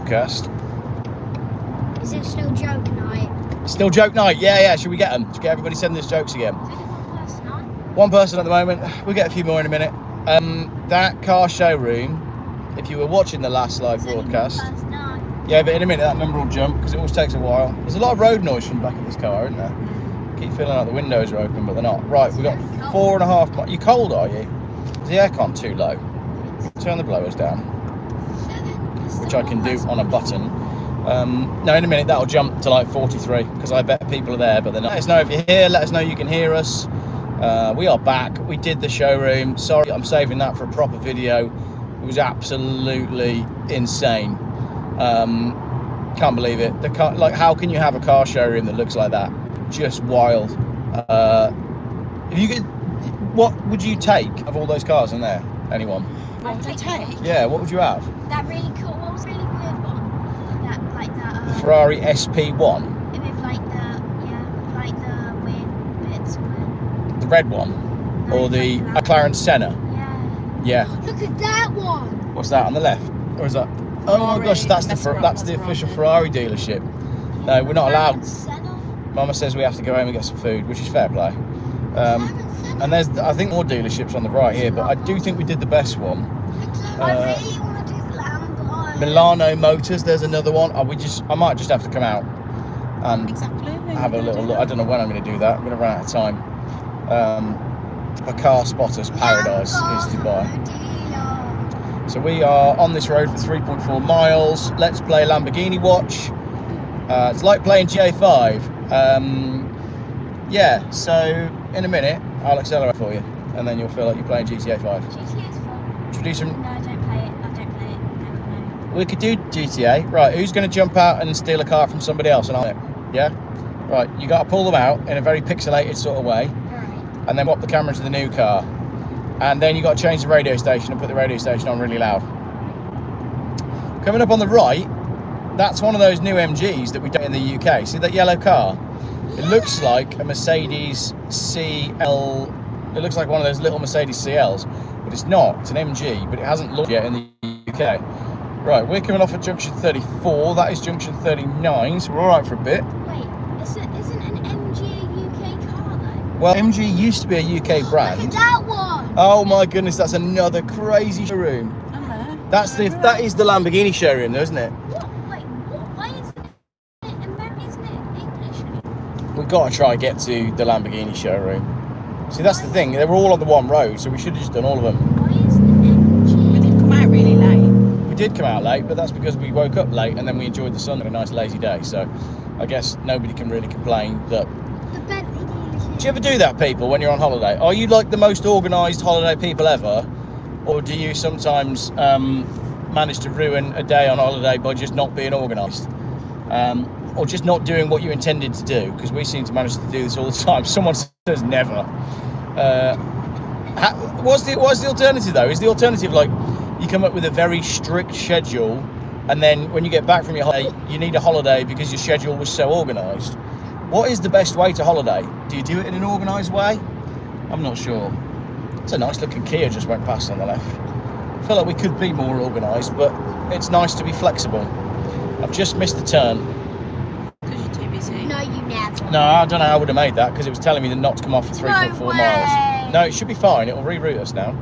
broadcast. Is it still joke night? Still joke night? Yeah. Should we get them? Should get everybody sending us jokes again? One person at the moment. We'll get a few more in a minute. That car showroom, if you were watching the last live broadcast, yeah, but in a minute that number will jump because it always takes a while. There's a lot of road noise from the back of this car, isn't there? Keep feeling like the windows are open, but they're not. Right, we've got 4.5 miles. You cold, are you? Is the aircon too low? Turn the blowers down, which I can do on a button. No, in a minute that'll jump to like 43 because I bet people are there, but they're not. Let us know if you're here. Let us know you can hear us. We are back. We did the showroom. Sorry, I'm saving that for a proper video. It was absolutely insane. Can't believe it. The car, like, how can you have a car showroom that looks like that? Just wild. If you could, what would you take of all those cars in there? Anyone? What would I take? Yeah, what would you have? That really cool. What was the really weird one? That like that. The Ferrari SP1. With like the weird bits on it. The red one, No, or the like McLaren Senna. Yeah. Yeah. Look at that one. What's that on the left? Or is that? Oh my gosh, that's the official Ferrari dealership. No, we're not allowed. Mama says we have to go home and get some food, which is fair play. And there's, I think, more dealerships on the right here, but I do think we did the best one. I really want to do the Lambo. Milano Motors, there's another one. I might just have to come out and have a little look. I don't know when I'm going to do that. I'm going to run out of time. A car spotter's paradise is Dubai. So we are on this road for 3.4 miles. Let's play Lamborghini Watch. It's like playing GA5. Yeah, so in a minute I'll accelerate for you and then you'll feel like you're playing GTA 5. GTA's fun. Should we do some... No, I don't play it. No. We could do GTA. Right, who's going to jump out and steal a car from somebody else and on it? Yeah? Right, you got to pull them out in a very pixelated sort of way. Right. And then swap the camera to the new car. And then you got to change the radio station and put the radio station on really loud. Coming up on the right, that's one of those new MGs that we do in the UK. See that yellow car? It looks like a Mercedes CL. It looks like one of those little Mercedes CLs, but it's not. It's an MG, but it hasn't launched yet in the UK. Right, we're coming off at junction 34. That is junction 39, so we're all right for a bit. Wait, isn't an MG a UK car though? Well, MG used to be a UK brand. Look at that one. Oh my goodness, that's another crazy showroom. That is the Lamborghini showroom, though, isn't it? What? Wait, what? Why isn't it American? Isn't it English? We've got to try and get to the Lamborghini showroom. See, that's the thing. They were all on the one road, so we should have just done all of them. Why isn't it MG? We did come out really late. We did come out late, but that's because we woke up late and then we enjoyed the sun and a nice lazy day. So I guess nobody can really complain that. The Bentley dealership. Do you ever do that, people, when you're on holiday? Are you like the most organised holiday people ever? Or do you sometimes manage to ruin a day on holiday by just not being organised? Or just not doing what you intended to do? Because we seem to manage to do this all the time. Someone says never. What's the alternative, though? Is the alternative like you come up with a very strict schedule and then when you get back from your holiday, you need a holiday because your schedule was so organised? What is the best way to holiday? Do you do it in an organised way? I'm not sure. It's a nice looking Kia just went past on the left. I feel like we could be more organised, but it's nice to be flexible. I've just missed the turn. Because you're too busy. No, you never. No, I don't know how I would have made that because it was telling me not to come off for 3.4 miles. No, it should be fine. It'll reroute us now.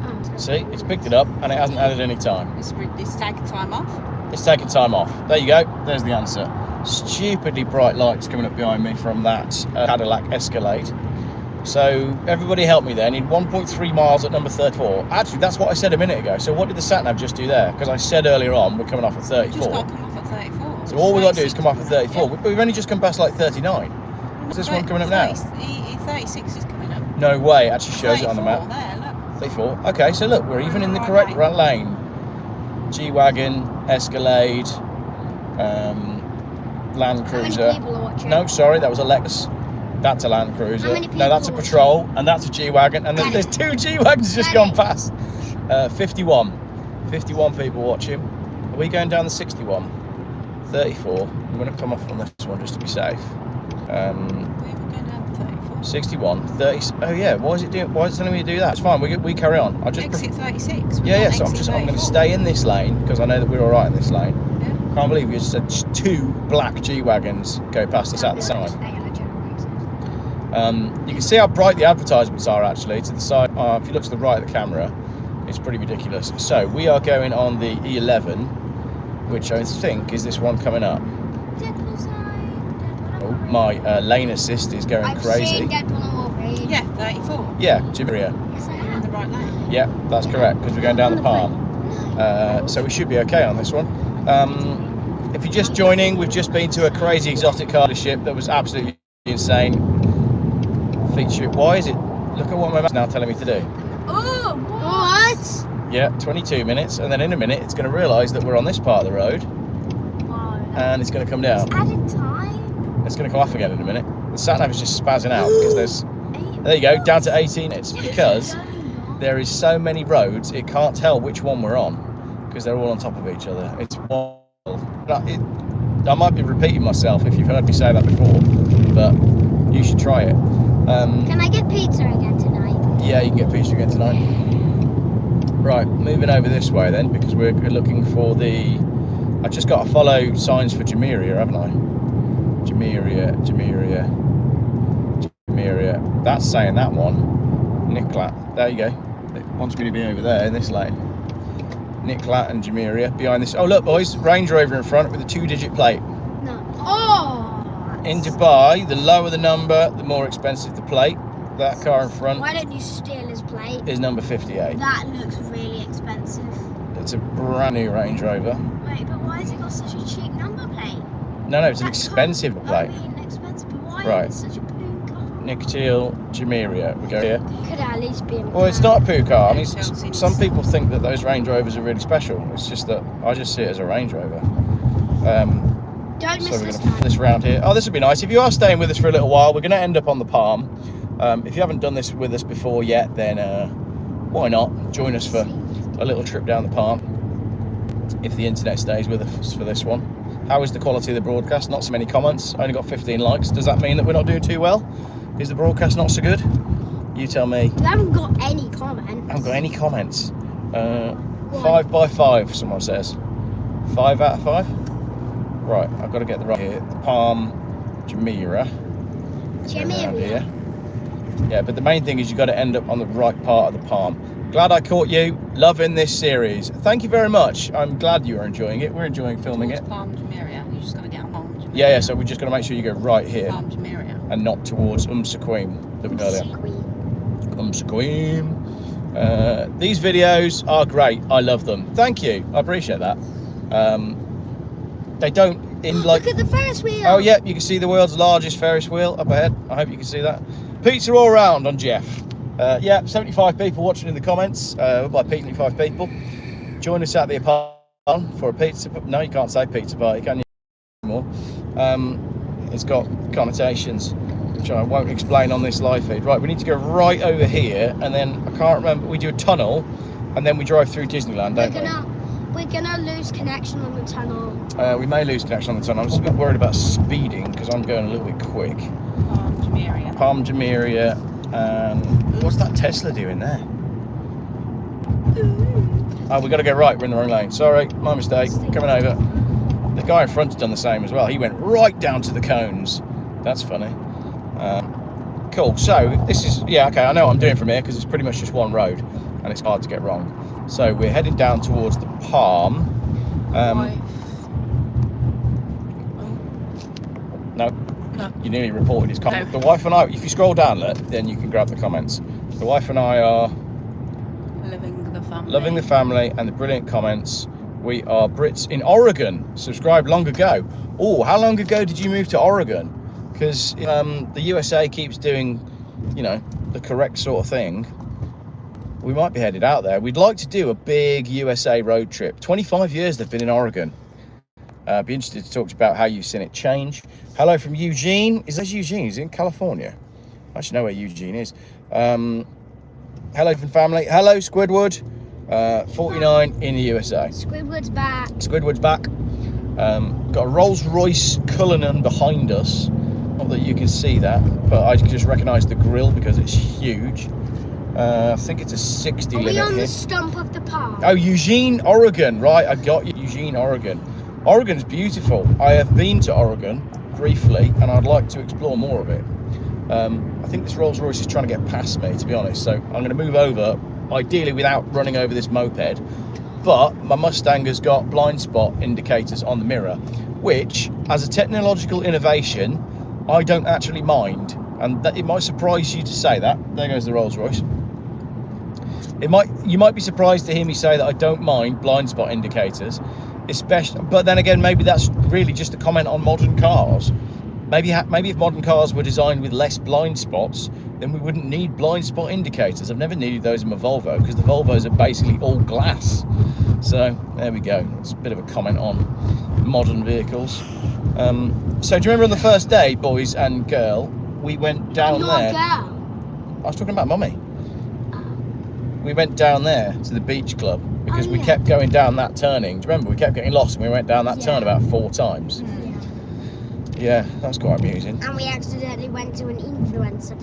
Oh. See, it's picked it up and it hasn't added any time. It's taking time off. It's taking time off. There you go. There's the answer. Stupidly bright lights coming up behind me from that Cadillac Escalade. So everybody help me there. I need 1.3 miles at number 34. Actually, that's what I said a minute ago. So what did the sat-nav just do there? Because I said earlier on we're coming off at 34. Just got to come off at 34. So all we've got to do is come off at 34. We've only just come past like 39. Is this one coming up now? 36 is coming up. No way. It actually shows it on the map. There, look. 34. Okay, so look, we're even in the correct lane. G-Wagon, Escalade, Land Cruiser. How many people are watching? No, sorry, that was a Lexus. That's a Land Cruiser. How many people No, that's a are Patrol, and that's a G-Wagon, and there's two G-Wagons just gone past. 51 people watching. Are we going down the 61? 34. I'm going to come off on this one just to be safe. We were going down to 34. 61, 30. Oh yeah, why is it telling me to do that? It's fine. We carry on. I'll just Exit 36. yeah. So I'm going to stay in this lane because I know that we're all right in this lane. Yeah. Can't believe you just said 2 black G-Wagons go past us at the side. You can see how bright the advertisements are actually to the side. If you look to the right of the camera, it's pretty ridiculous. So we are going on the E11, which I think is this one coming up. Oh, my lane assist is going crazy. Yeah, 34. Yeah, Jibiria. Yes, I You're in am. the right lane. Yeah, that's correct, because we're going down the palm. So we should be okay on this one. If you're just joining, we've just been to a crazy exotic car dealership that was absolutely insane. Feature. Why is it? Look at what my map's now telling me to do. Oh, what? Yeah, 22 minutes, and then in a minute it's going to realise that we're on this part of the road, and it's going to come down. Added time. It's going to come off again in a minute. The sat nav is just spazzing out because there's. There you go, down to 18. It's because there is so many roads it can't tell which one we're on because they're all on top of each other. It's wild. I might be repeating myself if you've heard me say that before, but you should try it. Can I get pizza again tonight? Yeah, you can get pizza again tonight. Right, moving over this way then, because we're looking for the... I've just got to follow signs for Jamiria, haven't I? Jamiria. That's saying that one. Nicola. There you go. It wants me to be over there in this lane. Nicola and Jamiria behind this. Oh, look, boys. Range Rover in front with a 2-digit plate. No. Oh! In Dubai, the lower the number, the more expensive the plate. That car in front Why don't you steal his plate? is number 58. That looks really expensive. It's a brand new Range Rover. Wait, but why has it got such a cheap number plate? No, it's an That expensive can't- plate. I mean, expensive, but why Right. is it such a blue car? Nicotil, Jamiria. We go here. Could at least be a Well, it's not a poo car. I mean, Chelsea. some people think that those Range Rovers are really special. It's just that I just see it as a Range Rover. Don't So miss we're this going to flip time. this round here. Oh, this would be nice. If you are staying with us for a little while, we're going to end up on the Palm. If you haven't done this with us before yet, then why not join us for a little trip down the Palm if the internet stays with us for this one. How is the quality of the broadcast? Not so many comments. Only got 15 likes. Does that mean that we're not doing too well? Is the broadcast not so good? You tell me. You haven't got any comments. I haven't got any comments. 5 by 5, someone says. 5 out of 5? Right, I've got to get the right here. The Palm Jumeirah. Around here. Yeah, but the main thing is you've got to end up on the right part of the Palm. Glad I caught you. Loving this series. Thank you very much. I'm glad you are enjoying it. We're enjoying filming it. Palm Jumeirah. You just got to get on Palm Jumeirah. Yeah, so we're just going to make sure you go right here Palm Jumeirah. and not towards Sequim that we got there. Sequim. These videos are great. I love them. Thank you. I appreciate that. They don't like. Look at the Ferris wheel. Oh yeah, you can see the world's largest Ferris wheel up ahead. I hope you can see that. Pizza all round on Geoff. Yeah, 75 people watching in the comments. By 75 people. Join us at the apartment for a pizza. No, you can't say pizza party, can you? Anymore. It's got connotations which I won't explain on this live feed. Right, we need to go right over here, and then I can't remember. We do a tunnel, and then we drive through Disneyland, don't we? We're gonna lose connection on the tunnel. We may lose connection on the tunnel. I'm just a bit worried about speeding because I'm going a little bit quick. Palm Jumeirah. Palm Jumeirah, and what's that Tesla doing there? Oh, we got to go right. We're in the wrong lane. Sorry, my mistake. Coming over. The guy in front has done the same as well. He went right down to the cones. That's funny. Cool. So this is okay. I know what I'm doing from here because it's pretty much just one road, and it's hard to get wrong. So we're heading down towards the Palm. No, you nearly reported his comment. No. The wife and I, if you scroll down, look, then you can grab the comments. The wife and I are loving the family and the brilliant comments. We are Brits in Oregon. Subscribed long ago. Oh, how long ago did you move to Oregon? Because the USA keeps doing, the correct sort of thing. We might be headed out there. We'd like to do a big USA road trip. 25 years they've been in Oregon. Be interested to talk about how you've seen it change. Hello from Eugene. Is that Eugene? Is it in California? I should know where Eugene is. Hello from family. Hello Squidward. 49 in the USA. Squidward's back. Squidward's back. Got a Rolls-Royce Cullinan behind us. Not that you can see that, but I just recognise the grille because it's huge. I think it's a 60 Are limit we on here. the stump of the park? Oh, Eugene, Oregon. Right, I got you. Eugene, Oregon. Oregon's beautiful. I have been to Oregon briefly, and I'd like to explore more of it. I think this Rolls Royce is trying to get past me, to be honest, so I'm going to move over, ideally without running over this moped. But my Mustang has got blind spot indicators on the mirror, which, as a technological innovation, I don't actually mind. And that, it might surprise you to say that. There goes the Rolls Royce. You might be surprised to hear me say that I don't mind blind spot indicators, especially. But then again, maybe that's really just a comment on modern cars. Maybe if modern cars were designed with less blind spots, then we wouldn't need blind spot indicators. I've never needed those in my Volvo because the Volvos are basically all glass. So there we go. It's a bit of a comment on modern vehicles. So do you remember on the first day, boys and girl, we went down there? Girl. I was talking about mummy. We went down there to the beach club because we kept going down that turning. Do you remember? We kept getting lost and we went down that turn about 4 times. Yeah, that's quite amusing. And we accidentally went to an influencer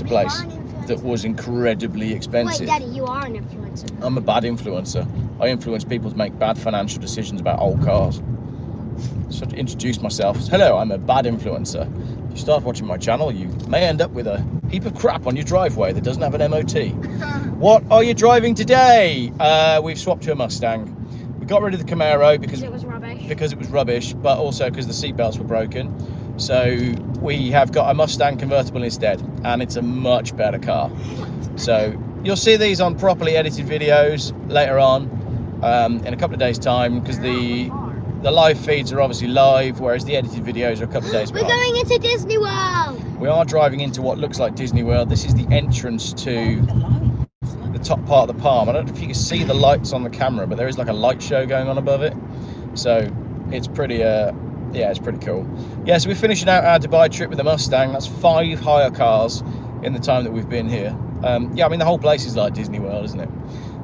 place. That was incredibly expensive. Wait, Daddy, you are an influencer. I'm a bad influencer. I influence people to make bad financial decisions about old cars. So to introduce myself, hello, I'm a bad influencer. If you start watching my channel, you may end up with a heap of crap on your driveway that doesn't have an MOT. What are you driving today? We've swapped to a Mustang. We got rid of the Camaro because it was rubbish, but also because the seatbelts were broken. So we have got a Mustang convertible instead, and it's a much better car. So you'll see these on properly edited videos later on in a couple of days' time, because the live feeds are obviously live, whereas the edited videos are a couple of days behind. We're going into Disney World. We are driving into what looks like Disney World. This is the entrance to the top part of the palm. I don't know if you can see the lights on the camera, but there is like a light show going on above it. So it's pretty, yeah, it's pretty cool. Yeah, so we're finishing out our Dubai trip with the Mustang. That's 5 hire cars in the time that we've been here. Yeah, I mean, the whole place is like Disney World, isn't it?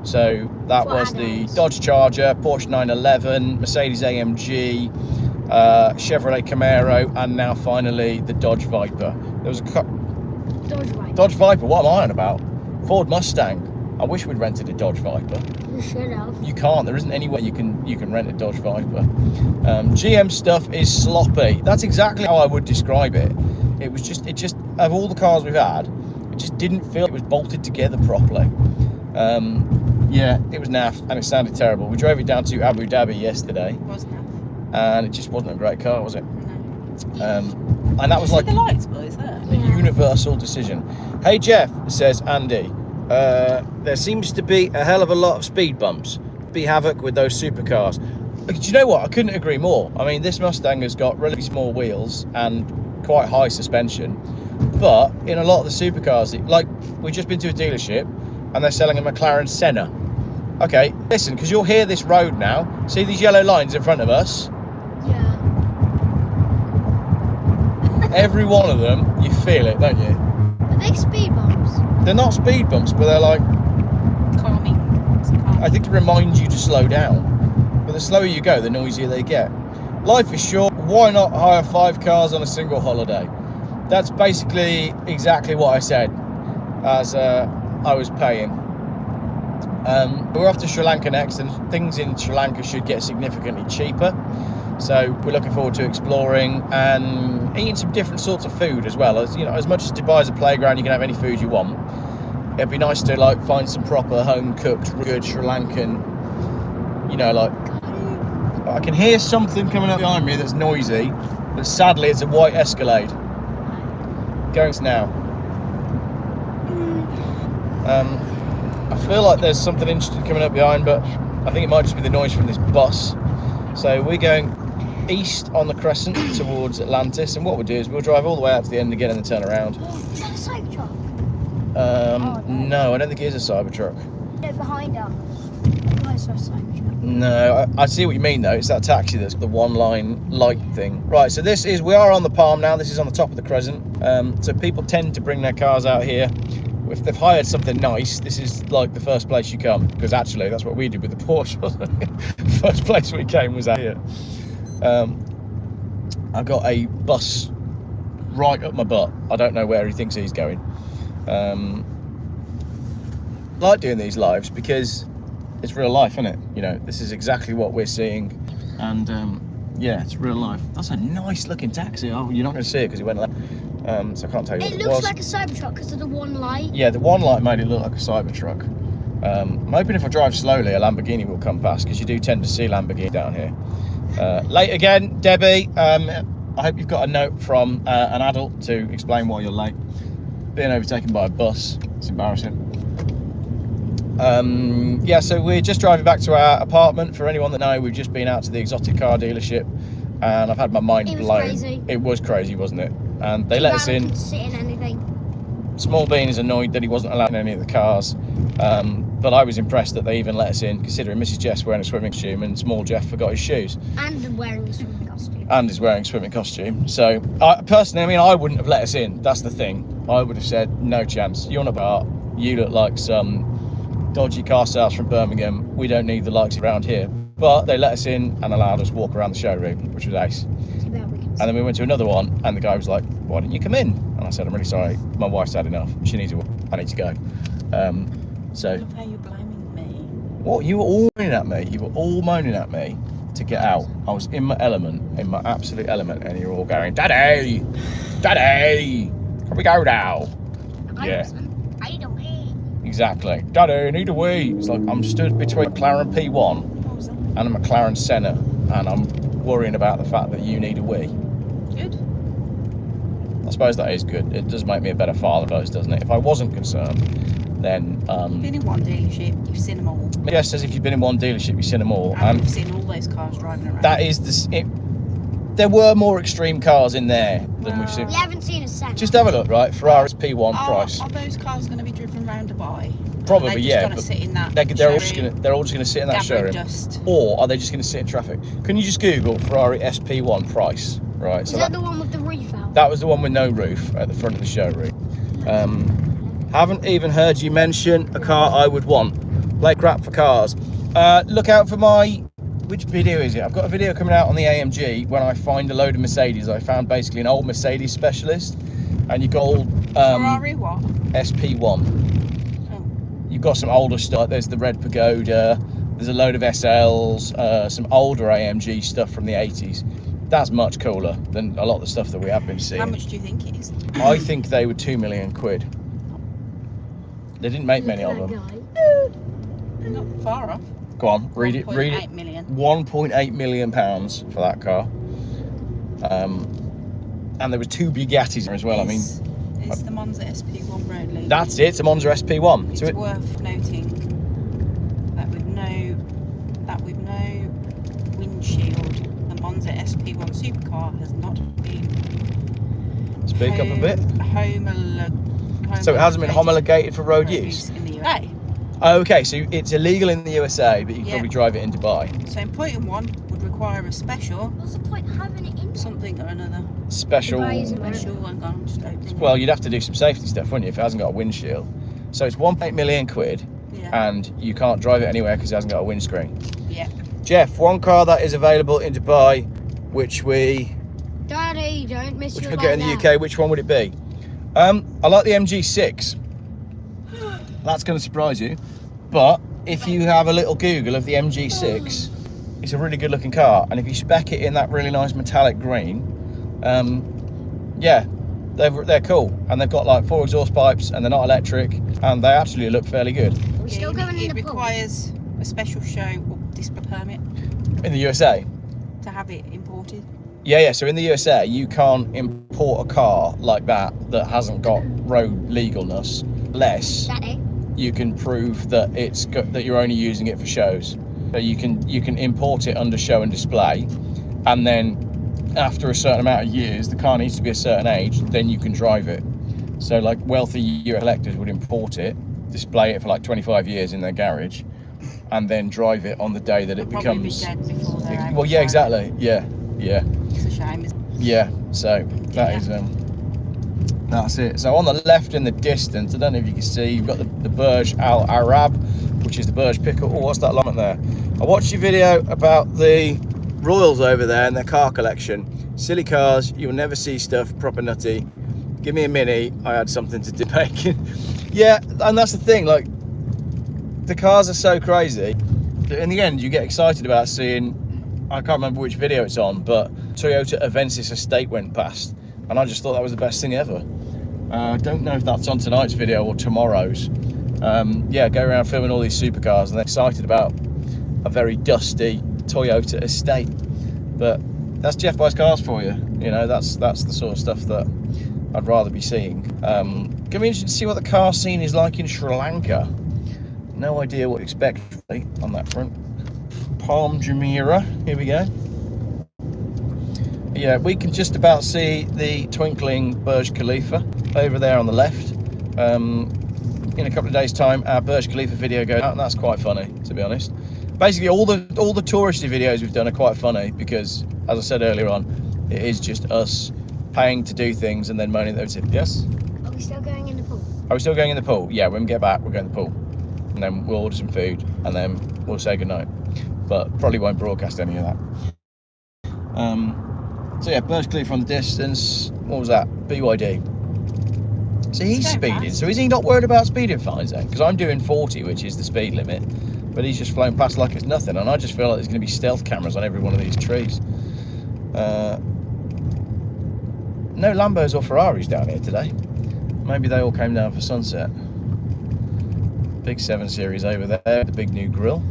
So that was the Dodge Charger, Porsche 911, Mercedes AMG, Chevrolet Camaro, and now finally the Dodge Viper. There was a Dodge Viper, what am I on about? Ford Mustang. I wish we'd rented a Dodge Viper. You should have. You can't. There isn't anywhere you can rent a Dodge Viper. GM stuff is sloppy. That's exactly how I would describe it. It just of all the cars we've had, it just didn't feel it was bolted together properly. Yeah, it was naff and it sounded terrible. We drove it down to Abu Dhabi yesterday. It was naff. And it just wasn't a great car, was it? No. And that was like the lights, boys, there. A universal decision. Hey Geoff, says Andy. There seems to be a hell of a lot of speed bumps. Be havoc with those supercars. Do you know what? I couldn't agree more. I mean, this Mustang has got relatively small wheels and quite high suspension, but in a lot of the supercars, like we've just been to a dealership and they're selling a McLaren Senna. Okay, listen, because you'll hear this road now. See these yellow lines in front of us? Yeah. Every one of them, you feel it, don't you? Are they speed bumps? They're not speed bumps, but they're like calming. I think to remind you to slow down. But the slower you go, the noisier they get. Life is short. Why not hire 5 cars on a single holiday? That's basically exactly what I said as I was paying. We're off to Sri Lanka next, and things in Sri Lanka should get significantly cheaper. So we're looking forward to exploring and eating some different sorts of food as well. As you know, as much as Dubai's a playground, you can have any food you want. It'd be nice to like find some proper home cooked, good Sri Lankan. You know, like I can hear something coming up behind me that's noisy, but sadly it's a white Escalade. Going to now. I feel like there's something interesting coming up behind, but I think it might just be the noise from this bus. So we're going east on the crescent towards Atlantis, and what we'll do is we'll drive all the way out to the end again and then turn around. Is that a Cybertruck? No, I don't think it is a Cybertruck. No, behind us. Oh, it's a Cybertruck. No, I see what you mean though. It's that taxi that's the one-line light thing. Right, so we are on the Palm now. This is on the top of the crescent. So people tend to bring their cars out here. If they've hired something nice, this is like the first place you come, because actually that's what we did with the Porsche, wasn't it? First place we came was out here. I got a bus right up my butt. I don't know where he thinks he's going. Like doing these lives because it's real life, isn't it? You know, this is exactly what we're seeing And yeah, it's real life. That's a nice looking taxi. Oh, you're not going to see it because it went left. So I can't tell you what It it looks was. like a Cybertruck because of the one light. Yeah, the one light made it look like a Cybertruck. I'm hoping if I drive slowly, a Lamborghini will come past, because you do tend to see Lamborghini down here. Late again, Debbie. I hope you've got a note from an adult to explain why you're late. Being overtaken by a bus, it's embarrassing. Yeah, so we're just driving back to our apartment. For anyone that knows, we've just been out to the exotic car dealership, and I've had my mind blown. Crazy. It was crazy, wasn't it? And they let us in. Sit in anything. Small Bean is annoyed that he wasn't allowed in any of the cars, but I was impressed that they even let us in, considering Mrs. Jeff's wearing a swimming costume and small Geoff forgot his shoes. And wearing a swimming costume. And is wearing a swimming costume. So, personally, I mean, I wouldn't have let us in. That's the thing. I would have said, no chance. You're not about. You look like some dodgy car sales from Birmingham. We don't need the likes around here. But they let us in and allowed us to walk around the showroom, which was ace. And then we went to another one, and the guy was like, why didn't you come in? And I said, I'm really sorry, my wife's had enough. She needs to, I need to go. So. Look how you're blaming me. What? You were all moaning at me. You were all moaning at me to get out. I was in my element, in my absolute element, and you're all going, Daddy! Daddy! Can we go now? Yeah. I don't eat. Exactly. Daddy, need a wee. It's like I'm stood between a McLaren P1 and a McLaren Senna, and I'm worrying about the fact that you need a wee. Good. I suppose that is good. It does make me a better father, doesn't it? If I wasn't concerned, then You've been in one dealership, you've seen them all. Yes, as if you've been in one dealership, you've seen them all. And you've seen all those cars driving around. That is there were more extreme cars in there than we've seen. We haven't seen a Senna. Just have a look, right? Ferrari's P1 price. Are those cars going to be driven round Dubai? Probably, They're yeah. Just But sit in that they're all just going to sit in that showroom. Dust. Or are they just going to sit in traffic? Can you just Google Ferrari SP1 price? Right. Is that the one with the roof out? That was the one with no roof at the front of the showroom. Haven't even heard you mention a car I would want. Play crap for cars. Look out for my. Which video is it? I've got a video coming out on the AMG when I find a load of Mercedes. I found basically an old Mercedes specialist, and you got old Ferrari what? SP1. Oh. You've got some older stuff. There's the Red Pagoda. There's a load of SLs. Some older AMG stuff from the 80s. That's much cooler than a lot of the stuff that we have been seeing. How much do you think it is? I think they were £2 million. They didn't make many of them. Not far off. Go on, read it. 1.8 million. £1.8 million for that car. And there were two Bugattis as well. It's the Monza SP1 road legal. That's it. It's a Monza SP1. It's worth noting that with no windshield, the Monza SP1 supercar has not been. Speak up a bit. So it hasn't been homologated for road use in the USA. Okay, so it's illegal in the USA, but you can probably drive it in Dubai. So important one would require a special. What's the point of having it in? Something or another. Special. Special one gone. Just opening. Well, you'd have to do some safety stuff, wouldn't you, if it hasn't got a windshield? So it's £1.8 million, and you can't drive it anywhere because it hasn't got a windscreen. Yeah. Jeff, one car that is available in Dubai, which we Daddy, don't miss which your we get in the UK, which one would it be? I like the MG6. That's going to surprise you, but if you have a little Google of the MG6, it's a really good looking car, and if you spec it in that really nice metallic green, yeah, they're cool, and they've got like 4 exhaust pipes, and they're not electric, and they actually look fairly good. We're still going in it the pool. requires a special show or display permit In the USA? to have it imported. Yeah, so in the USA, you can't import a car like that hasn't got road legalness, unless Daddy. you can prove that that you're only using it for shows. So you can import it under show and display, and then after a certain amount of years, the car needs to be a certain age, then you can drive it. So like wealthy US collectors would import it, display it for like 25 years in their garage, and then drive it on the day that it They'll becomes. probably be dead before they're able Well, to yeah, drive exactly. Yeah. It's a shame, isn't it? Yeah. So that is that's it. So on the left in the distance, I don't know if you can see, you've got the Burj Al Arab, which is the Burj Pickle. Oh, what's that llama there? I watched your video about the Royals over there and their car collection. Silly cars, you'll never see stuff proper nutty. Give me a Mini, I had something to do making. Yeah, and that's the thing, like, the cars are so crazy that in the end you get excited about seeing I can't remember which video it's on, but Toyota Avensis Estate went past, and I just thought that was the best thing ever. I don't know if that's on tonight's video or tomorrow's. Yeah, go around filming all these supercars, and they're excited about a very dusty Toyota estate. But that's Geoff Buys Cars for you. You know, that's the sort of stuff that I'd rather be seeing. Gonna be interested to see what the car scene is like in Sri Lanka. No idea what to expect really on that front. Palm Jumeirah, here we go. Yeah, we can just about see the twinkling Burj Khalifa over there on the left. In a couple of days' time, our Burj Khalifa video goes out, and that's quite funny, to be honest. Basically, all the touristy videos we've done are quite funny because, as I said earlier on, it is just us paying to do things and then moaning that it's it. Yes? Are we still going in the pool? Are we still going in the pool? Yeah, when we get back, we're going to the pool. And then we'll order some food, and then we'll say goodnight. But probably won't broadcast any of that. So yeah, Burj Khalifa from the distance. What was that? BYD. So he's speeding. Fast. So is he not worried about speeding fines then? Because I'm doing 40, which is the speed limit. But he's just flown past like it's nothing. And I just feel like there's going to be stealth cameras on every one of these trees. No Lambos or Ferraris down here today. Maybe they all came down for sunset. Big 7 Series over there, the big new grille.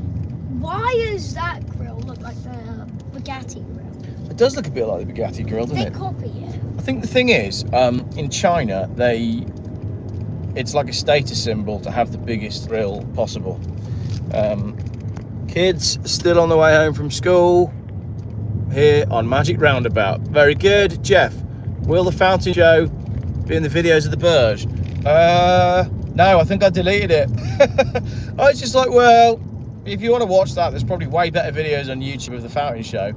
Why does that grill look like the Bugatti grill? It does look a bit like the Bugatti grille, doesn't They it? copy it. I think the thing is, in China, it's like a status symbol to have the biggest grille possible. Kids still on the way home from school here on Magic Roundabout. Very good. Geoff, will the fountain show be in the videos of the Burj? No, I think I deleted it. I was just like, well, if you want to watch that, there's probably way better videos on YouTube of the fountain show.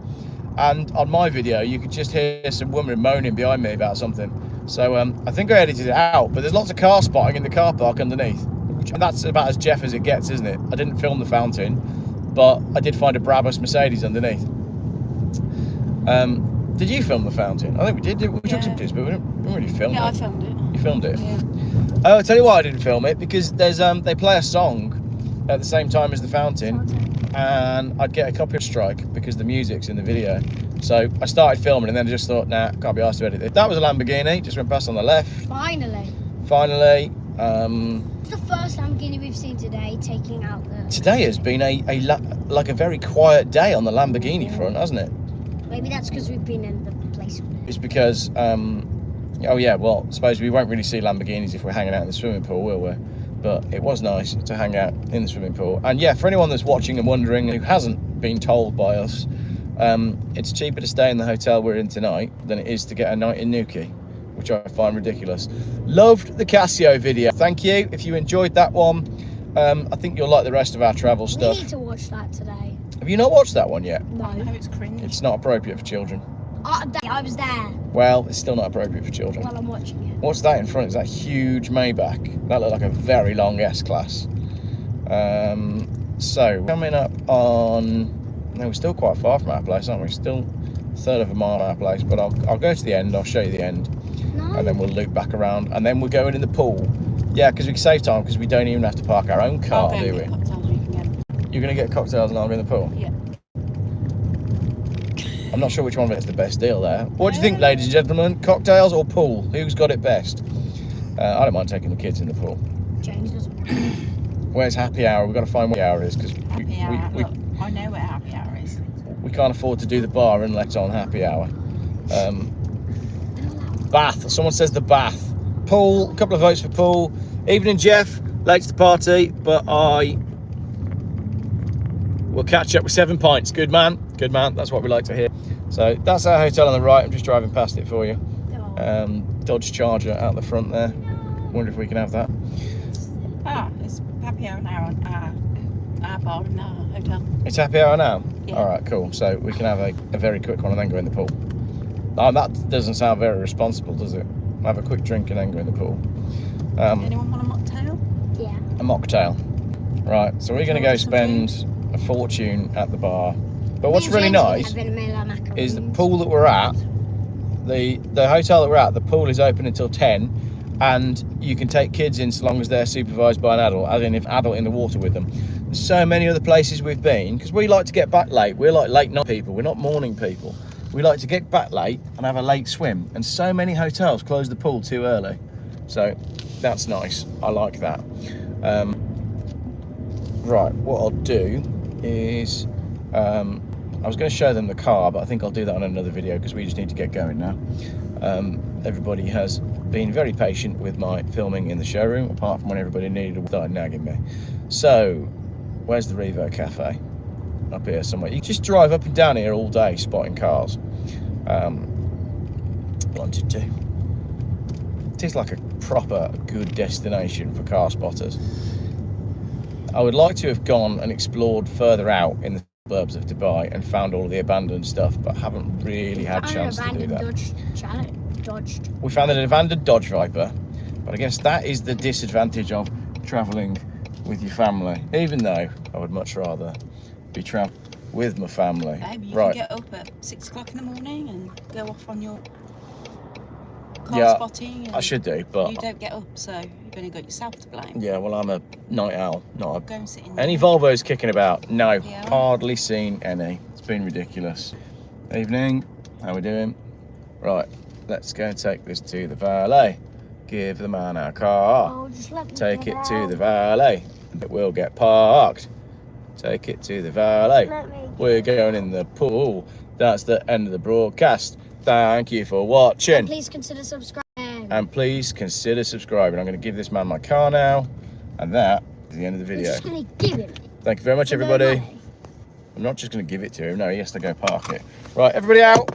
And on my video, you could just hear some woman moaning behind me about something. So I think I edited it out, but there's lots of car spotting in the car park underneath. And that's about as Geoff as it gets, isn't it? I didn't film the fountain, but I did find a Brabus Mercedes underneath. Did you film the fountain? I think we did. We took some pictures, but we didn't really film it. Yeah, I filmed it. You filmed it? Yeah. Oh, I'll tell you why I didn't film it, because there's they play a song at the same time as the fountain, and I'd get a copyright strike because the music's in the video. So I started filming, and then I just thought, nah, can't be asked to edit it. That was a Lamborghini, just went past on the left. Finally. It's the first Lamborghini we've seen today taking out the... Today has been a very quiet day on the Lamborghini front, hasn't it? Maybe that's because we've been in the place with it. It's because, oh yeah, well, I suppose we won't really see Lamborghinis if we're hanging out in the swimming pool, will we? But it was nice to hang out in the swimming pool. And yeah, for anyone that's watching and wondering who hasn't been told by us, it's cheaper to stay in the hotel we're in tonight than it is to get a night in Newquay, which I find ridiculous. Loved the Casio video. Thank you. If you enjoyed that one, I think you'll like the rest of our travel stuff. We need to watch that today. Have you not watched that one yet? No. No, it's cringe. It's not appropriate for children. I was there Well, it's still not appropriate for children. while I'm watching it. What's that in front? Is that huge Maybach? That looked like a very long S-Class. So, coming up on... No, we're still quite far from our place, aren't we? Still a third of a mile from our place, but I'll go to the end, I'll show you the end, No. and then we'll loop back around, and then we're going in the pool. Yeah, because we can save time, because we don't even have to park our own car, do we? You're going to get cocktails and I'll go in the pool? Yeah. I'm not sure which one of it's the best deal there. What do you think, ladies and gentlemen? Cocktails or pool? Who's got it best? I don't mind taking the kids in the pool. James doesn't want it. Where's happy hour? We've got to find what happy hour is, because Happy hour. Look, I know where happy hour is. we can't afford to do the bar unless it's on happy hour. Bath. Someone says the bath. Pool. A couple of votes for pool. Evening, Geoff. Late to the party, but I will catch up with 7 pints. Good man. Good man. That's what we like to hear. So that's our hotel on the right. I'm just driving past it for you. Dodge Charger out the front there. Wonder if we can have that. It's happy hour now at our bar in our hotel. It's happy hour now? Yeah. All right, cool. So we can have a very quick one and then go in the pool. That doesn't sound very responsible, does it? Have a quick drink and then go in the pool. Anyone want a mocktail? Yeah. A mocktail. Right, so we're going to go spend a fortune at the bar. But what's really nice is the pool that we're at, the hotel that we're at, the pool is open until 10, and you can take kids in so long as they're supervised by an adult, as in if adult in the water with them. so many other places we've been, because we like to get back late. We're like late night people. We're not morning people. We like to get back late and have a late swim. And so many hotels close the pool too early. So that's nice. I like that. Right, what I'll do is, I was going to show them the car, but I think I'll do that on another video because we just need to get going now. Everybody has been very patient with my filming in the showroom, apart from when everybody needed to start nagging me. So, where's the Revo Cafe? Up here somewhere. You just drive up and down here all day spotting cars. Wanted to. It is like a proper good destination for car spotters. I would like to have gone and explored further out in the suburbs of Dubai and found all of the abandoned stuff, but haven't really had a chance to do that. We found an abandoned Dodge Viper, but I guess that is the disadvantage of travelling with your family, even though I would much rather be travelling with my family. Babe, you Right. can get up at 6 o'clock in the morning and go off on your car spotting. And I should do, but you don't get up, so you've only got yourself to blame. yeah, well, I'm a night owl, not a... Go and sit in Any there. Volvos kicking about? No, Yeah. hardly seen any. It's been ridiculous. Evening, how we doing? Right, let's go and take this to the valet. Give the man our car. Oh, just let me Take get it to out. the valet. It will get parked. Take it to the valet. Let me We're going in the pool. That's the end of the broadcast. Thank you for watching. Please consider subscribing. And please consider subscribing. I'm going to give this man my car now. And that is the end of the I'm video. just going to give him it. Thank you very much, for no everybody. money. I'm not just going to give it to him. No, he has to go park it. Right, everybody out.